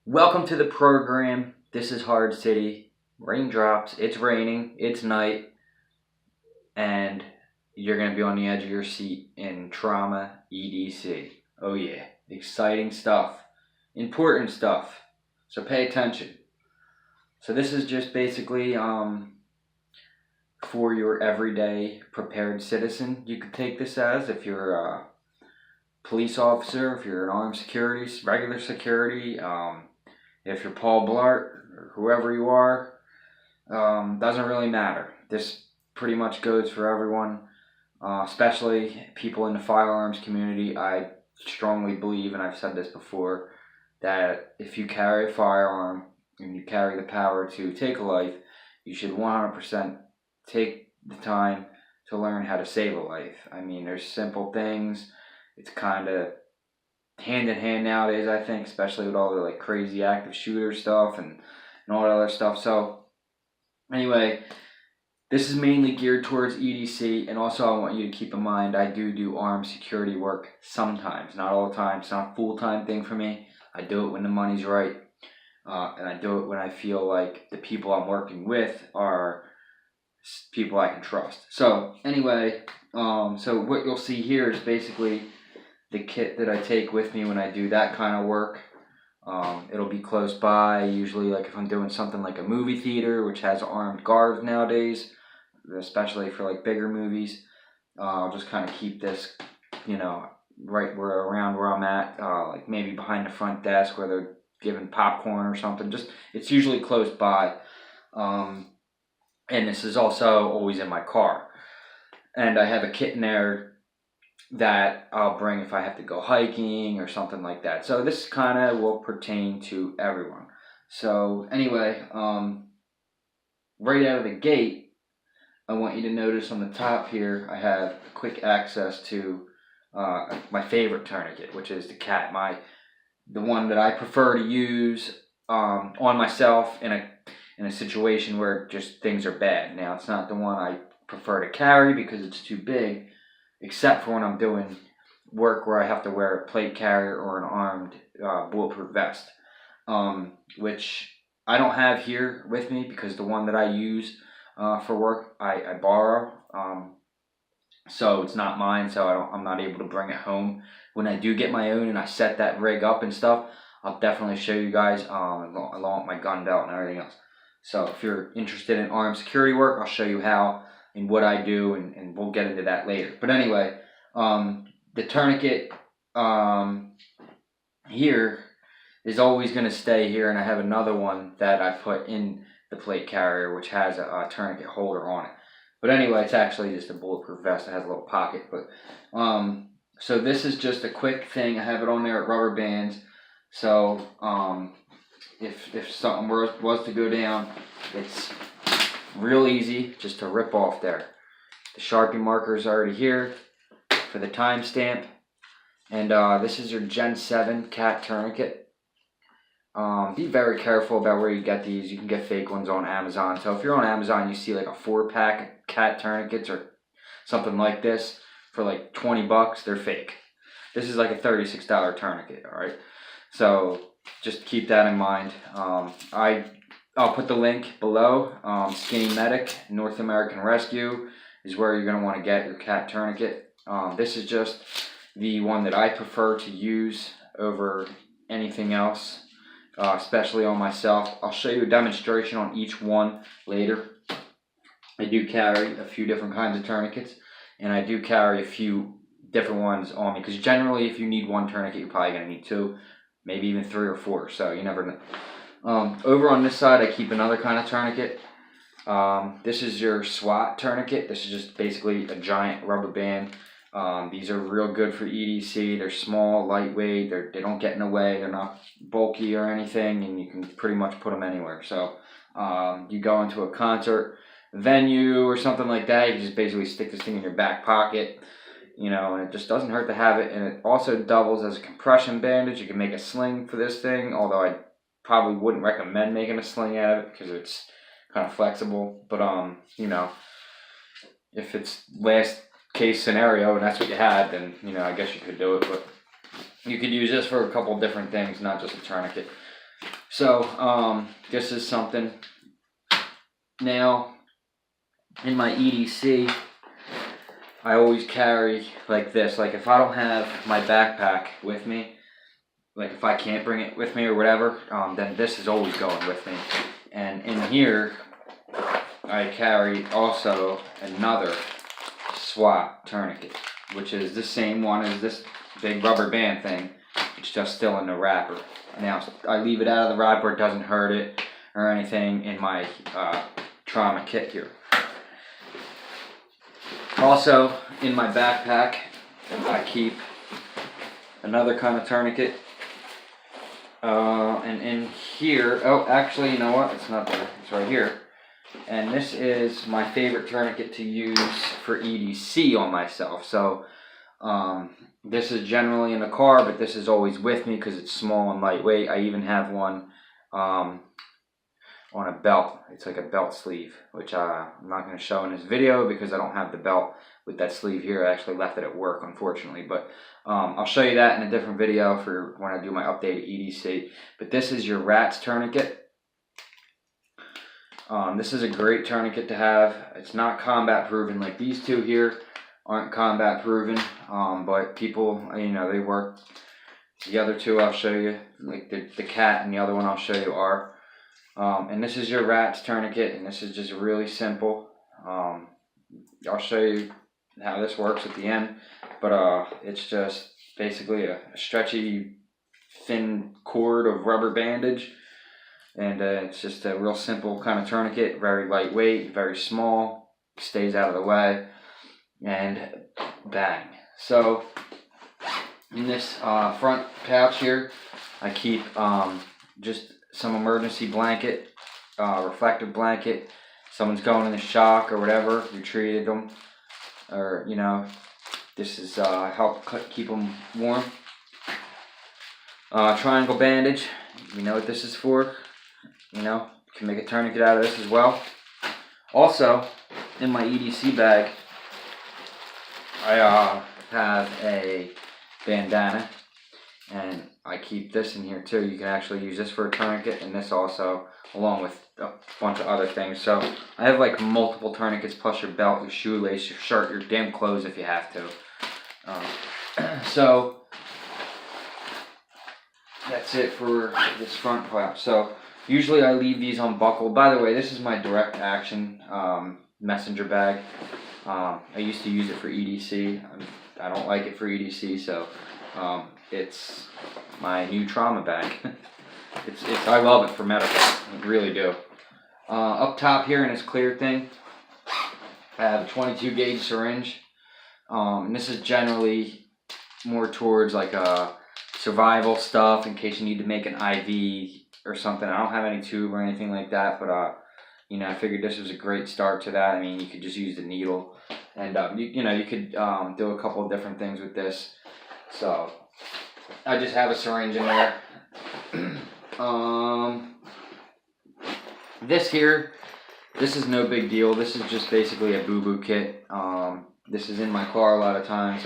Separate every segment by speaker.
Speaker 1: Welcome to the program. This is Hard City. Raindrops. It's raining. It's night. And you're going to be on the edge of your seat in trauma EDC. Oh, yeah. Exciting stuff. Important stuff. So pay attention. So this is just basically for your everyday prepared citizen. You could take this as if you're a police officer, if you're an armed security, regular security, if you're Paul Blart or whoever you are, doesn't really matter. This pretty much goes for everyone, especially people in the firearms community. I strongly believe, and I've said this before, that if you carry a firearm and you carry the power to take a life, you should 100% take the time to learn how to save a life. I mean, there's simple things. It's kind of hand in hand nowadays, I think, especially with all the like crazy active shooter stuff and all that other stuff. So anyway, this is mainly geared towards EDC, and also I want you to keep in mind I do armed security work sometimes, not all the time. It's not a full-time thing for me. I do it when the money's right, and I do it when I feel like the people I'm working with are people I can trust. So anyway, so what you'll see here is basically the kit that I take with me when I do that kind of work. It'll be close by, usually like if I'm doing something like a movie theater, which has armed guards nowadays, especially for like bigger movies. I'll just kind of keep this, right around where I'm at, like maybe behind the front desk where they're giving popcorn or something. Just, it's usually close by. And this is also always in my car. And I have a kit in there that I'll bring if I have to go hiking or something like that. So this kind of will pertain to everyone. So anyway, right out of the gate, I want you to notice on the top here, I have quick access to my favorite tourniquet, which is the cat. The one that I prefer to use on myself in a situation where just things are bad. Now, it's not the one I prefer to carry because it's too big, except for when I'm doing work where I have to wear a plate carrier or an armed bulletproof vest, which I don't have here with me because the one that I use for work I borrow, so it's not mine, so I'm not able to bring it home. When I do get my own and I set that rig up and stuff, I'll definitely show you guys along with my gun belt and everything else. So if you're interested in armed security work, I'll show you how and what I do, and we'll get into that later. But anyway, the tourniquet here is always going to stay here, and I have another one that I put in the plate carrier, which has a tourniquet holder on it. But anyway, it's actually just a bulletproof vest. It has a little pocket. But so this is just a quick thing. I have it on there at rubber bands. So if something was to go down, it's real easy just to rip off there. The Sharpie marker is already here for the timestamp. And this is your Gen 7 cat tourniquet. Be very careful about where you get these. You can get fake ones on Amazon. So if you're on Amazon, you see like a 4-pack of cat tourniquets or something like this for like 20 bucks, they're fake. This is like a $36 tourniquet, alright? So just keep that in mind. I'll put the link below. Skinny Medic, North American Rescue is where you're going to want to get your cat tourniquet. This is just the one that I prefer to use over anything else, especially on myself. I'll show you a demonstration on each one later. I do carry a few different kinds of tourniquets, and I do carry a few different ones on me, because generally if you need one tourniquet, you're probably going to need 2, maybe even 3 or 4, so you never know. Over on this side, I keep another kind of tourniquet. This is your SWAT tourniquet. This is just basically a giant rubber band. These are real good for EDC. They're small, lightweight. They don't get in the way. They're not bulky or anything, and you can pretty much put them anywhere. So you go into a concert venue or something like that, you just basically stick this thing in your back pocket, and it just doesn't hurt to have it. And it also doubles as a compression bandage. You can make a sling for this thing, although I probably wouldn't recommend making a sling out of it because it's kind of flexible. But if it's last case scenario and that's what you had, then I guess you could do it. But you could use this for a couple different things, not just a tourniquet. So this is something. Now in my EDC, I always carry like this. Like if I don't have my backpack with me, like if I can't bring it with me or whatever, then this is always going with me. And in here, I carry also another SWAT tourniquet, which is the same one as this big rubber band thing. It's just still in the wrapper. Now I leave it out of the wrapper; it doesn't hurt it or anything in my trauma kit here. Also in my backpack, I keep another kind of tourniquet. And in here, oh, actually, you know what? It's not there. It's right here. And this is my favorite tourniquet to use for EDC on myself. So, this is generally in the car, but this is always with me because it's small and lightweight. I even have one, on a belt. It's like a belt sleeve, which I'm not going to show in this video because I don't have the belt with that sleeve here. I actually left it at work, unfortunately, but I'll show you that in a different video for when I do my updated EDC. But this is your RATS tourniquet. This is a great tourniquet to have. It's not combat proven like these two here aren't combat proven, but people, you know, they work. The other two I'll show you, like the cat and the other one I'll show you are. And this is your RATS tourniquet, and this is just really simple. I'll show you how this works at the end, but it's just basically a stretchy, thin cord of rubber bandage, and it's just a real simple kind of tourniquet, very lightweight, very small, stays out of the way, and bang. So in this front pouch here, I keep just some emergency blanket, reflective blanket. Someone's going in the shock or whatever, you treated them, or you know, this is help keep them warm. Triangle bandage, you know what this is for. You know, you can make a tourniquet out of this as well. Also, in my EDC bag, I have a bandana, and I keep this in here too. You can actually use this for a tourniquet, and this also, along with a bunch of other things. So I have like multiple tourniquets, plus your belt, your shoelace, your shirt, your damn clothes if you have to. So that's it for this front flap. So usually I leave these unbuckled. By the way, this is my direct action messenger bag. I used to use it for EDC. I don't like it for EDC, so it's my new trauma bag. I love it for medical. I really do. Up top here in this clear thing, I have a 22 gauge syringe. And this is generally more towards like survival stuff in case you need to make an IV or something. I don't have any tube or anything like that, but you know, I figured this was a great start to that. I mean, you could just use the needle, and you know, you could do a couple of different things with this. So I just have a syringe in there. This is no big deal. This is just basically a boo-boo kit. This is in my car a lot of times,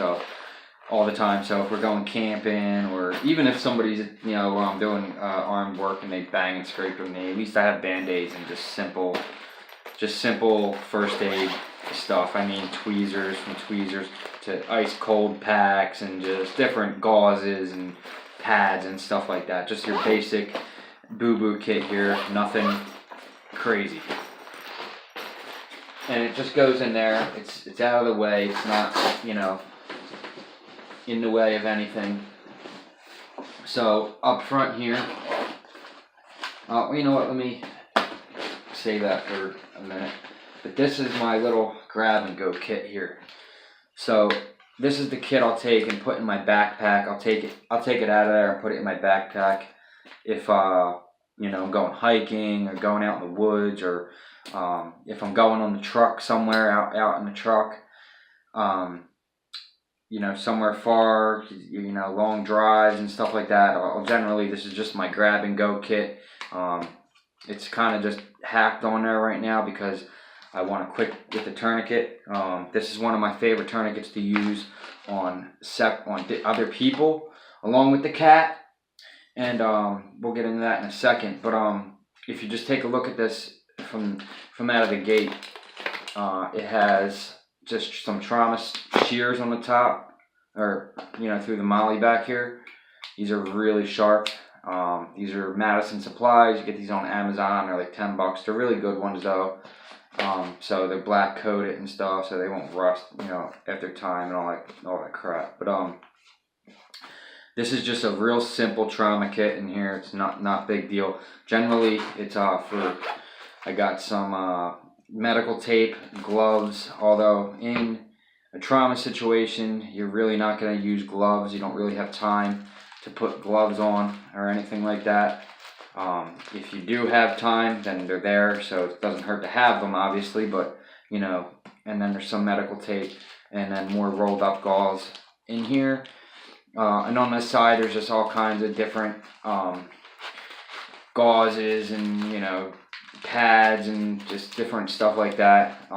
Speaker 1: all the time. So if we're going camping, or even if somebody's, you know, I'm doing armed work and they bang and scrape with me, at least I have Band-Aids and just simple first aid stuff. I mean, tweezers, from tweezers to ice cold packs, and just different gauzes and pads and stuff like that. Just your basic boo-boo kit here, nothing crazy. And it just goes in there. It's out of the way. It's not, you know, in the way of anything. So up front here, you know what? Let me say that for a minute. But this is my little grab and go kit here. So this is the kit I'll take and put in my backpack. I'll take it out of there and put it in my backpack if you know, I'm going hiking or going out in the woods, or if I'm going on the truck somewhere out in the truck, you know, somewhere far, you know, long drives and stuff like that. Generally, this is just my grab and go kit. It's kind of just hacked on there right now because I want to quick with the tourniquet. This is one of my favorite tourniquets to use on other people, along with the cat. and we'll get into that in a second. But if you just take a look at this from out of the gate, it has just some trauma shears on the top, or through the molly back here. These are really sharp. These are Madison Supplies. You get these on Amazon. They're like $10. They're really good ones though. So they're black coated and stuff, so they won't rust, after time and all that crap. But this is just a real simple trauma kit in here. It's not big deal. Generally, it's I got some medical tape, gloves. Although in a trauma situation, you're really not going to use gloves. You don't really have time to put gloves on or anything like that. If you do have time, then they're there, so it doesn't hurt to have them, obviously. But and then there's some medical tape, and then more rolled up gauze in here. And on this side, there's just all kinds of different gauzes and pads and just different stuff like that.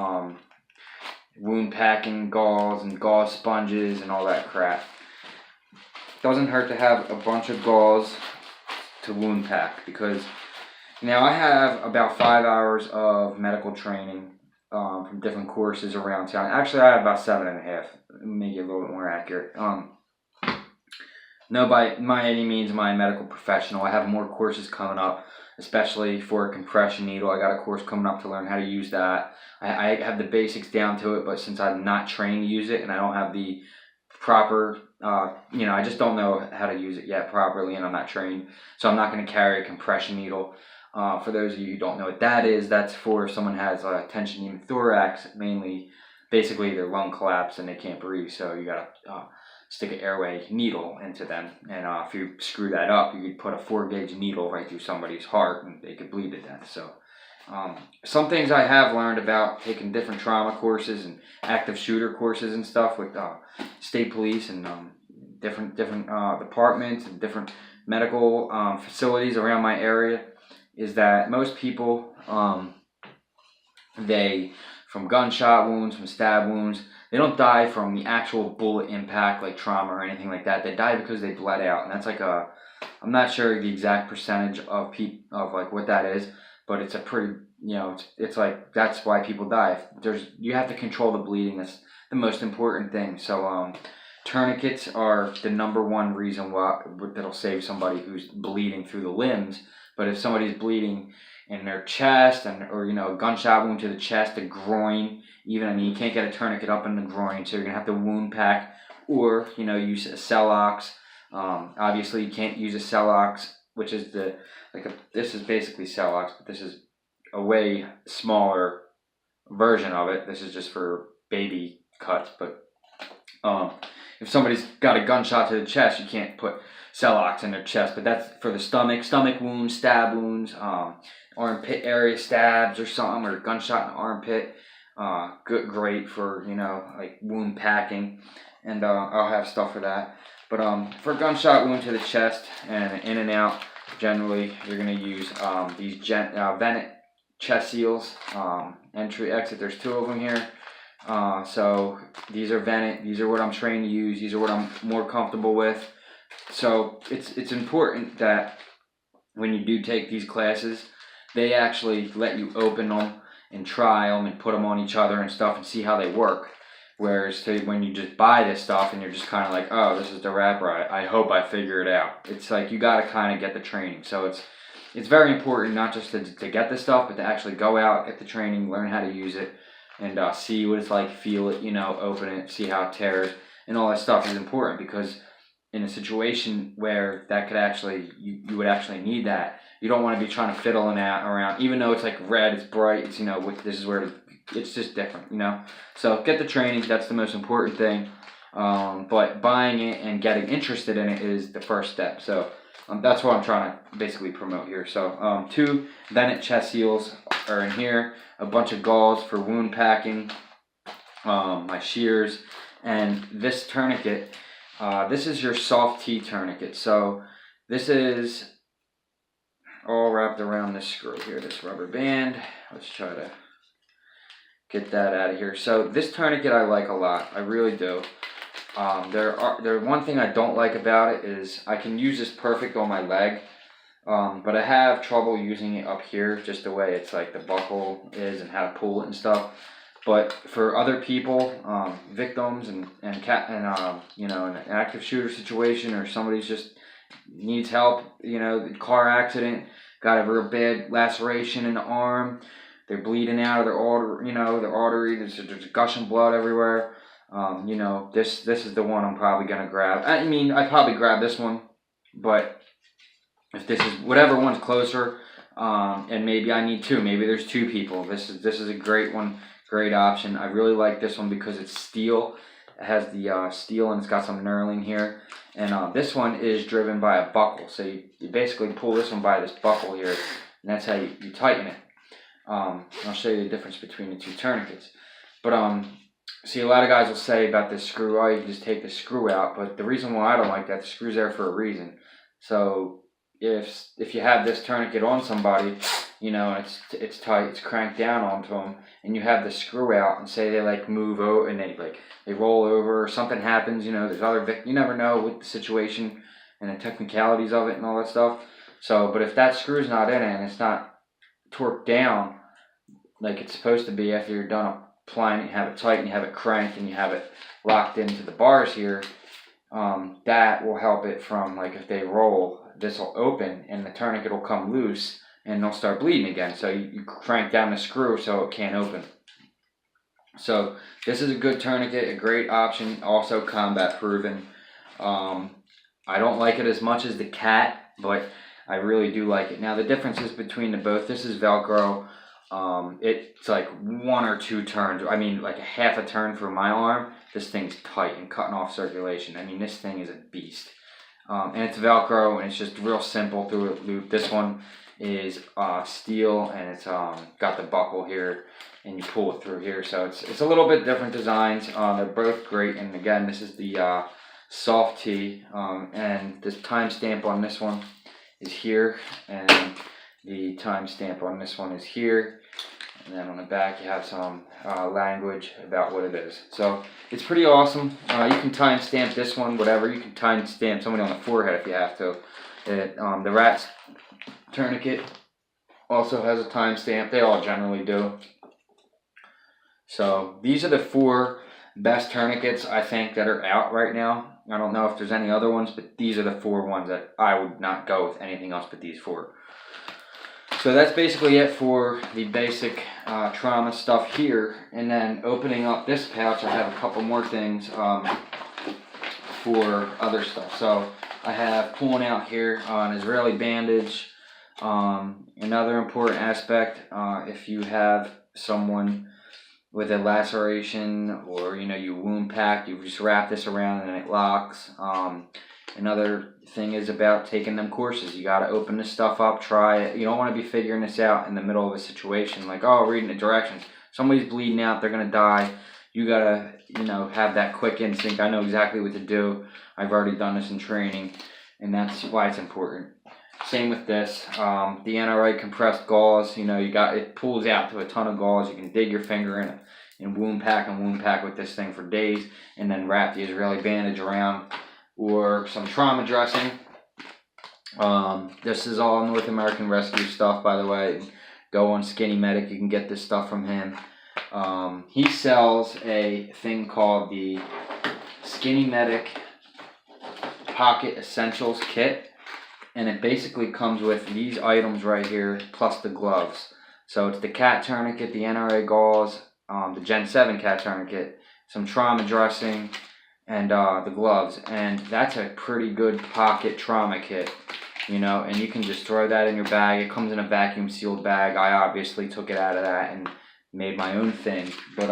Speaker 1: Wound packing gauze and gauze sponges and all that crap. Doesn't hurt to have a bunch of gauze to wound pack, because now I have about 5 hours of medical training from different courses around town. Actually, I have about 7.5, maybe a little bit more accurate. No, by any means am I a medical professional. I have more courses coming up, especially for a compression needle. I got a course coming up to learn how to use that. I have the basics down to it, but since I'm not trained to use it and I don't have the proper, I just don't know how to use it yet properly, and I'm not trained, so I'm not going to carry a compression needle. For those of you who don't know what that is, that's for if someone has tension pneumothorax, mainly, basically their lung collapse and they can't breathe, so you got to stick an airway needle into them, and if you screw that up, you could put a 4-gauge needle right through somebody's heart and they could bleed to death. So some things I have learned about taking different trauma courses and active shooter courses and stuff with state police and different departments and different medical facilities around my area, is that most people, from gunshot wounds, from stab wounds, they don't die from the actual bullet impact like trauma or anything like that. They die because they bled out, and that's like I'm not sure the exact percentage of like what that is, but it's a pretty, it's like that's why people die. You have to control the bleeding. That's the most important thing. So tourniquets are the #1 reason that'll save somebody who's bleeding through the limbs. But if somebody's bleeding in their chest or a gunshot wound to the chest, the groin, even, you can't get a tourniquet up in the groin, so you're gonna have to wound pack or use a Celox. Obviously, you can't use a Celox, which is this is basically Celox, but this is a way smaller version of it. This is just for baby cuts, but if somebody's got a gunshot to the chest, you can't put Celox in their chest, but that's for the stomach wounds, stab wounds, armpit area stabs or something, or gunshot in the armpit. Great for like wound packing, and I'll have stuff for that. But for gunshot wound to the chest and in and out, generally you're gonna use these Venet chest seals, entry exit. There's 2 of them here. So these are Venet. These are what I'm trained to use. These are what I'm more comfortable with. So it's important that when you do take these classes, they actually let you open them and try them and put them on each other and stuff and see how they work. Whereas when you just buy this stuff and you're just kind of like, oh, this is the wrapper, I hope I figure it out. It's like you got to kind of get the training. So it's very important not just to get the stuff, but to actually go out, get the training, learn how to use it, and see what it's like, feel it, open it, see how it tears, and all that stuff is important, because in a situation where that could actually, you would actually need that. You don't want to be trying to fiddle around, even though it's like red, it's bright, it's, this is where it's just different, So get the training, that's the most important thing. But buying it and getting interested in it is the first step. So that's what I'm trying to basically promote here. So 2 Venet chest seals are in here, a bunch of gauze for wound packing, my shears, and this tourniquet. This is your soft T tourniquet. So this is all wrapped around this screw here, this rubber band. Let's try to get that out of here. So this tourniquet I like a lot. I really do. One thing I don't like about it is I can use this perfect on my leg, but I have trouble using it up here, just the way it's like the buckle is and how to pull it and stuff. But for other people, victims and you know, in an active shooter situation, or somebody's just needs help, you know, car accident, got a real bad laceration in the arm, they're bleeding out of their artery, there's gushing blood everywhere. You know, this is the one I'm probably gonna grab. I mean, I probably grab this one, but if this is whatever one's closer, and maybe I need two, maybe there's two people. This is a great one, great option. I really like this one because it's steel. It has the steel and it's got some knurling here. And this one is driven by a buckle. So you basically pull this one by this buckle here, and that's how you tighten it. I'll show you the difference between the two tourniquets. But see, a lot of guys will say about this screw, oh, you can just take the screw out. But the reason why I don't like that, the screw's there for a reason. So if you have this tourniquet on somebody, you know, it's tight, it's cranked down onto them, and you have the screw out, and say they like move over and they roll over, or something happens, you know, there's you never know with the situation and the technicalities of it and all that stuff. So, but if that screw's not in it and it's not torqued down like it's supposed to be after you're done applying it, you have it tight and you have it cranked and you have it locked into the bars here, that will help it from, like, if they roll, this will open and the tourniquet will come loose and they'll start bleeding again. So you crank down the screw so it can't open. So this is a good tourniquet, a great option, also combat proven. I don't like it as much as the Cat, but I really do like it. Now the differences between the both, this is Velcro. It's like 1 or 2 turns. I mean, like a half a turn for my arm. This thing's tight and cutting off circulation. I mean, this thing is a beast. And it's Velcro, and it's just real simple through a loop. This one is steel, and it's got the buckle here, and you pull it through here. So it's a little bit different designs. They're both great. And again, this is the soft T, and this timestamp on this one is here, and the timestamp on this one is here, and then on the back you have some language about what it is. So it's pretty awesome. You can timestamp this one, whatever. You can timestamp somebody on the forehead if you have to. The Rat's tourniquet also has a timestamp. They all generally do. So these are the 4 best tourniquets I think that are out right now. I don't know if there's any other ones, but these are the 4 ones that I would not go with anything else but these 4. So that's basically it for the basic trauma stuff here. And then opening up this pouch, I have a couple more things for other stuff. So I have, pulling out here, an Israeli bandage. Another important aspect, if you have someone with a laceration, or you wound pack, you just wrap this around and it locks. Another thing is about taking them courses. You got to open this stuff up, try it. You don't want to be figuring this out in the middle of a situation like, oh, reading the directions, somebody's bleeding out, they're gonna die. You gotta have that quick instinct. I know exactly what to do. I've already done this in training, and that's why it's important. Same with this, the NRA compressed gauze. It pulls out to a ton of gauze. You can dig your finger in it and wound pack with this thing for days, and then wrap the Israeli bandage around, or some trauma dressing. This is all North American Rescue stuff, by the way. Go on Skinny Medic, you can get this stuff from him. He sells a thing called the Skinny Medic Pocket Essentials Kit. And it basically comes with these items right here, plus the gloves. So it's the Cat tourniquet, the NRA gauze, the Gen 7 Cat tourniquet, some trauma dressing, and the gloves. And that's a pretty good pocket trauma kit, and you can just throw that in your bag. It comes in a vacuum sealed bag. I obviously took it out of that and made my own thing. But,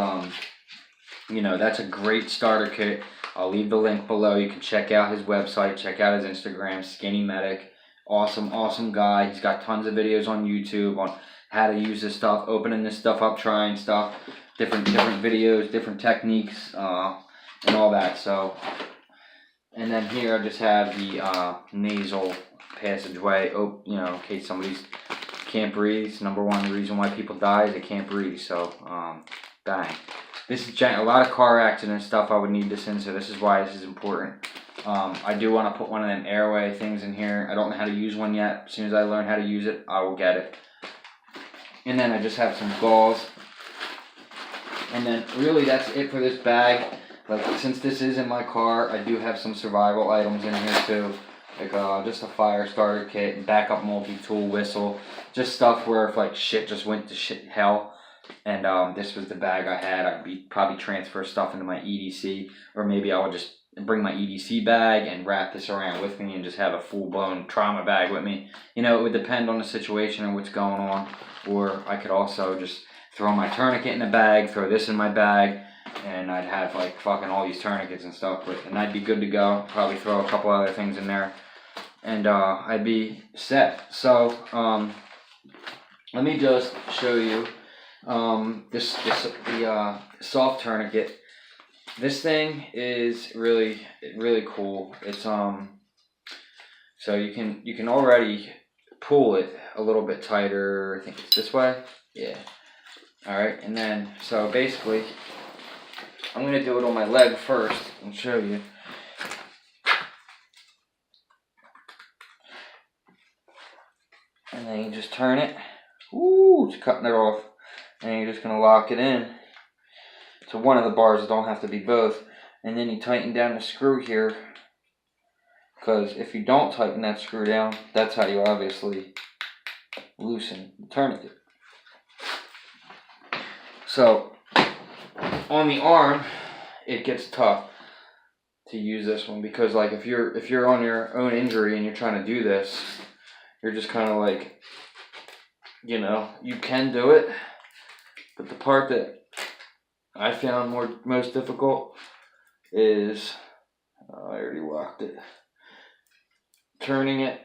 Speaker 1: that's a great starter kit. I'll leave the link below. You can check out his website, check out his Instagram, Skinny Medic. Awesome guy. He's got tons of videos on YouTube on how to use this stuff, opening this stuff up, trying stuff, different videos, different techniques, and all that. So, and then here I just have the nasal passageway. In case somebody's can't breathe. It's number one reason why people die is they can't breathe. So, bang. This is a lot of car accident stuff I would need this in, so this is why this is important. I do want to put one of them airway things in here. I don't know how to use one yet. As soon as I learn how to use it, I will get it. And then I just have some balls. And then really that's it for this bag. Like, since this is in my car, I do have some survival items in here too. Like just a fire starter kit, backup multi-tool, whistle. Just stuff where if like shit just went to hell. And this was the bag I had. I'd probably transfer stuff into my EDC. Or maybe I would just bring my EDC bag and wrap this around with me and just have a full-blown trauma bag with me. You know, it would depend on the situation and what's going on. Or I could also just throw my tourniquet in the bag, throw this in my bag, and I'd have like fucking all these tourniquets and stuff, and I'd be good to go. Probably throw a couple other things in there, and I'd be set. So let me just show you the soft tourniquet. This thing is really cool. It's so you can already pull it a little bit tighter. I think it's this way. Yeah. All right, and then so basically, I'm gonna do it on my leg first and show you. And then you just turn it. Ooh, it's cutting it off. And you're just gonna lock it in. So one of the bars don't have to be both. And then you tighten down the screw here. Because if you don't tighten that screw down, that's how you obviously loosen the tourniquet. So on the arm, it gets tough to use this one because like if you're on your own injury and you're trying to do this, you're just kind of like, you know, you can do it, but the part that I found most difficult is I already locked it, turning it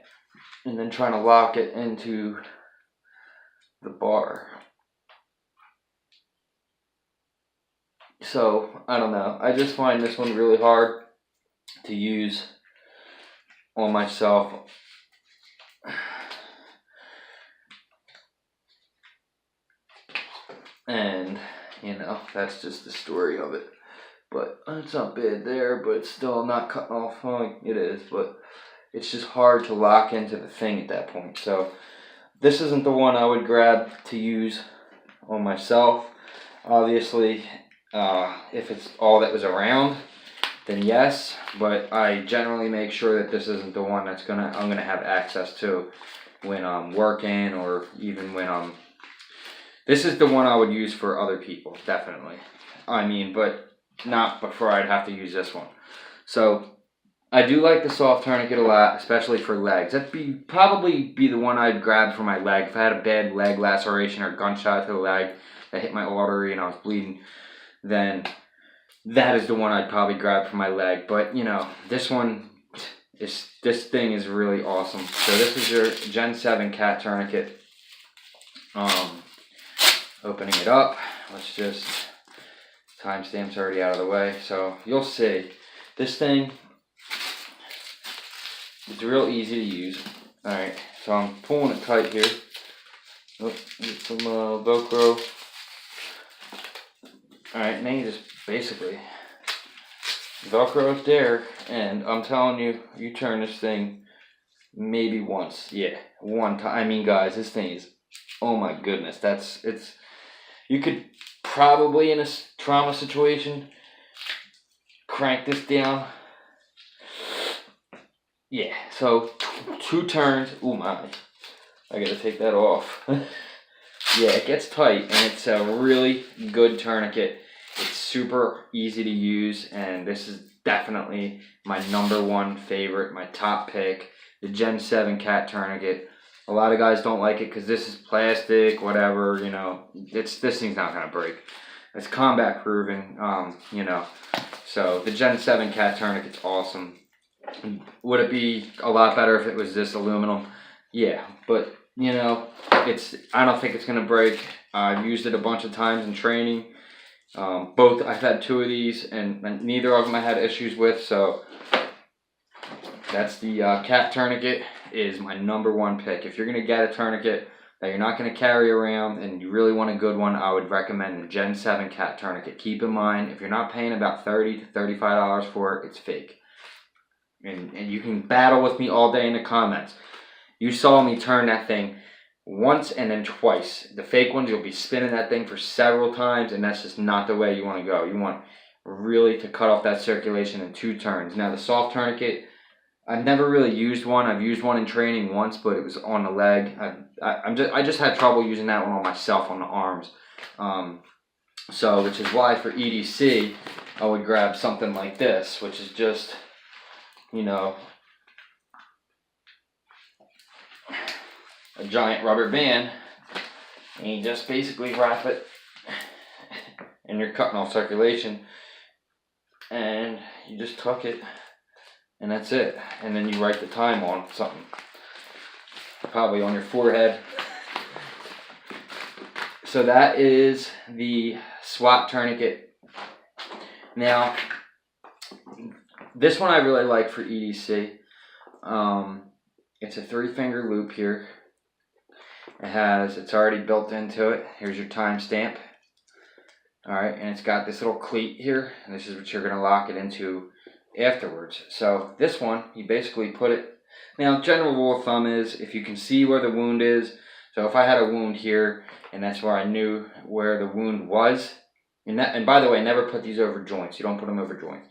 Speaker 1: and then trying to lock it into the bar. So, I don't know. I just find this one really hard to use on myself. And, you know, that's just the story of it. But it's not bad there, but it's still not cutting off. Well, it is, but it's just hard to lock into the thing at that point. So, this isn't the one I would grab to use on myself. Obviously, if it's all that was around, then yes, but I generally make sure that this isn't the one that's I'm gonna have access to when I'm working, or even when this is the one I would use for other people, definitely. I mean, but not before I'd have to use this one. So I do like the soft tourniquet a lot, especially for legs. That'd probably be the one I'd grab for my leg. If I had a bad leg laceration or gunshot to the leg that hit my artery and I was bleeding, then that is the one I'd probably grab for my leg. But you know, this thing is really awesome. So this is your Gen 7 cat tourniquet. Opening it up, let's just, timestamp's already out of the way, so you'll see this thing, it's real easy to use. Alright, so I'm pulling it tight here. Oh, get some Velcro. Alright, and then you just basically Velcro it there, and I'm telling you, you turn this thing maybe once. Yeah, one time. I mean, guys, this thing is, oh my goodness, you could probably, in a trauma situation, crank this down. Yeah, so 2 turns. Oh my, I gotta take that off. Yeah, it gets tight, and it's a really good tourniquet. It's super easy to use, and this is definitely my #1 favorite, my top pick, the Gen 7 cat tourniquet. A lot of guys don't like it because this is plastic, whatever, you know, this thing's not gonna break. It's combat proven, you know, so the Gen 7 cat tourniquet's awesome. Would it be a lot better if it was this aluminum? Yeah, but you know, I don't think it's gonna break. I've used it a bunch of times in training. I've had 2 of these, and neither of them I had issues with. So that's the cat tourniquet is my #1 pick. If you're gonna get a tourniquet, that you're not going to carry around and you really want a good one, I would recommend the Gen 7 cat tourniquet. Keep in mind, if you're not paying about $30 to $35 for it, it's fake. And you can battle with me all day in the comments. You saw me turn that thing once and then twice. The fake ones, you'll be spinning that thing for several times, and that's just not the way you want to go. You want really to cut off that circulation in 2 turns. Now the soft tourniquet, I've never really used one. I've used one in training once, but it was on the leg. I just had trouble using that one on myself on the arms. So which is why for EDC, I would grab something like this, which is just, you know, a giant rubber band, and you just basically wrap it, and you're cutting off circulation, and you just tuck it, and that's it. And then you write the time on something, probably on your forehead. So that is the SWAT tourniquet. Now, this one I really like for EDC. It's a 3-finger loop here. It's already built into it. Here's your timestamp. Alright, and it's got this little cleat here, and this is what you're going to lock it into afterwards. So this one, you basically put it, now general rule of thumb is, if you can see where the wound is, so if I had a wound here, and that's where I knew where the wound was, and by the way, never put these over joints. You don't put them over joints.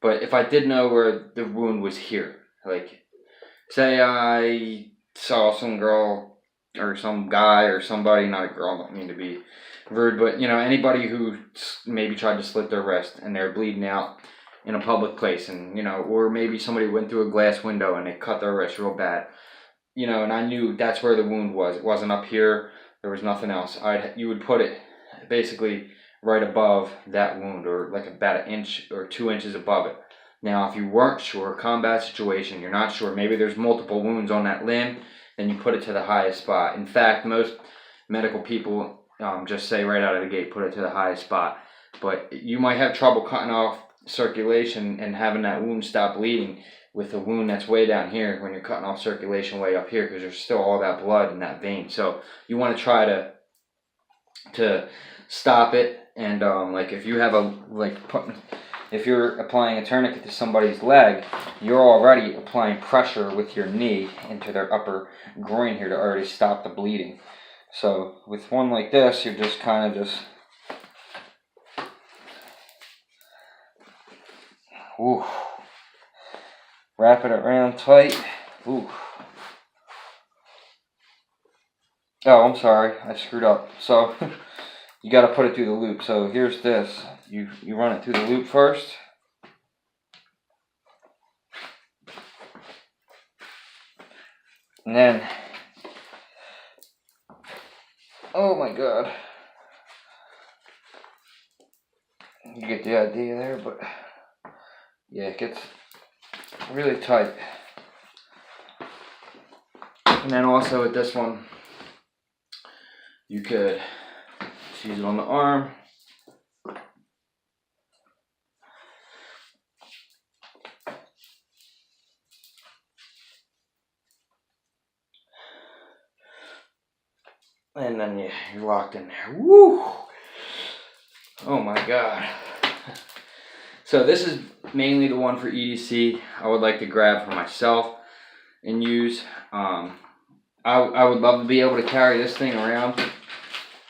Speaker 1: But if I did know where the wound was here, like, say I saw some girl or some guy or somebody, not a girl, I don't mean to be rude, but you know, anybody who maybe tried to slit their wrist and they're bleeding out in a public place, and you know, or maybe somebody went through a glass window and they cut their wrist real bad, you know, and I knew that's where the wound was. It wasn't up here, there was nothing else. You would put it basically right above that wound, or like about 1 inch or 2 inches above it. Now, if you weren't sure, combat situation, you're not sure, maybe there's multiple wounds on that limb, then you put it to the highest spot. In fact, most medical people just say right out of the gate, put it to the highest spot. But you might have trouble cutting off circulation and having that wound stop bleeding with a wound that's way down here when you're cutting off circulation way up here, because there's still all that blood in that vein. So you want to try to stop it. And like if you have if you're applying a tourniquet to somebody's leg, you're already applying pressure with your knee into their upper groin here to already stop the bleeding. So with one like this, you're just kind of just, ooh, wrap it around tight. Ooh. Oh, I'm sorry, I screwed up. So you got to put it through the loop. So here's this. You run it through the loop first. And then, oh my God. You get the idea there, but yeah, it gets really tight. And then also with this one, you could just use it on the arm. And then you're locked in there. Woo! Oh my God. So this is mainly the one for EDC. I would like to grab for myself and use. I would love to be able to carry this thing around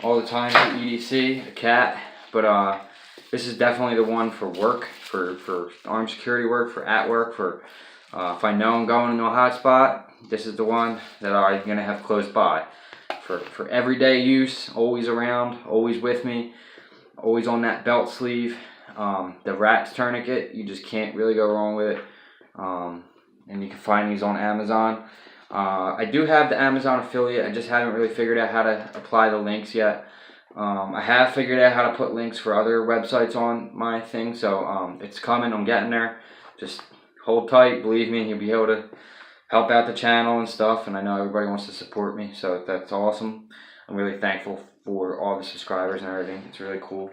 Speaker 1: all the time for EDC, a cat. But this is definitely the one for work, for armed security work, for at work, for if I know I'm going into a hot spot, this is the one that I'm going to have close by. For everyday use, always around, always with me, always on that belt sleeve. The Rats tourniquet, you just can't really go wrong with it. And you can find these on Amazon. I do have the Amazon affiliate. I just haven't really figured out how to apply the links yet. I have figured out how to put links for other websites on my thing, so it's coming. I'm getting there. Just hold tight. Believe me, you'll be able to help out the channel and stuff, and I know everybody wants to support me, so that's awesome. I'm really thankful for all the subscribers and everything. It's really cool.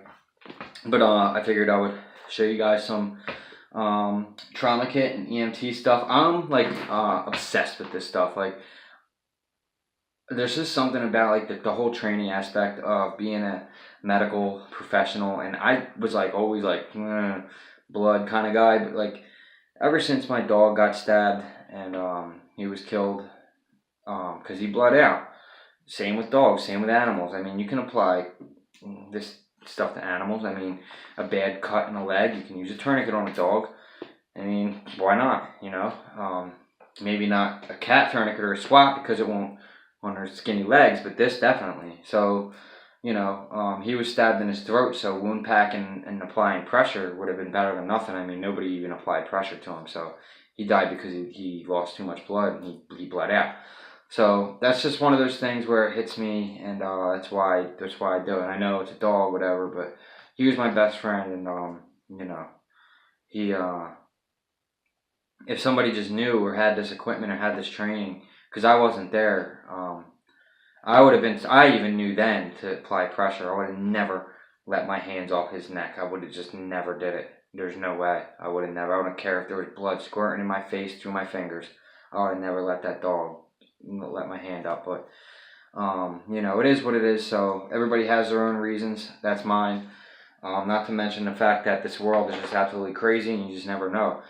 Speaker 1: But I figured I would show you guys some trauma kit and EMT stuff. I'm like obsessed with this stuff. Like, there's just something about like the whole training aspect of being a medical professional, and I was like always like blood kind of guy, but like ever since my dog got stabbed and he was killed because he bled out. Same with dogs, same with animals. I mean, you can apply this stuff to animals. I mean, a bad cut in the leg, you can use a tourniquet on a dog. I mean, why not? You know, maybe not a cat tourniquet or a swat because it won't on her skinny legs, but this definitely. So, you know, he was stabbed in his throat, so wound pack and applying pressure would have been better than nothing. I mean, nobody even applied pressure to him, so he died because he lost too much blood and he bled out. So that's just one of those things where it hits me, and that's why I do it. I know it's a dog, whatever, but he was my best friend, and you know, he if somebody just knew or had this equipment or had this training, because I wasn't there, I would have been. I even knew then to apply pressure. I would have never let my hands off his neck. I would have just never did it. There's no way. I would have never. I wouldn't care if there was blood squirting in my face through my fingers. I would have never let that dog let my hand up. But you know, it is what it is. So everybody has their own reasons. That's mine. Not to mention the fact that this world is just absolutely crazy, and you just never know.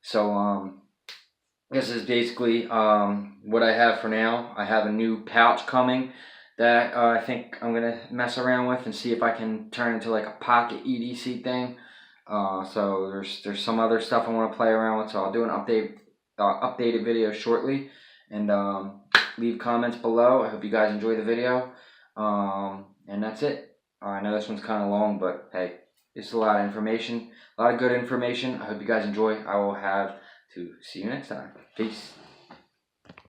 Speaker 1: So this is basically what I have for now. I have a new pouch coming that I think I'm gonna mess around with and see if I can turn into like a pocket EDC thing. So there's some other stuff I want to play around with. So I'll do an updated video shortly, and leave comments below. I hope you guys enjoy the video. And that's it. I know this one's kind of long, but hey, it's a lot of information, a lot of good information. I hope you guys enjoy. I will have to see you next time. Peace.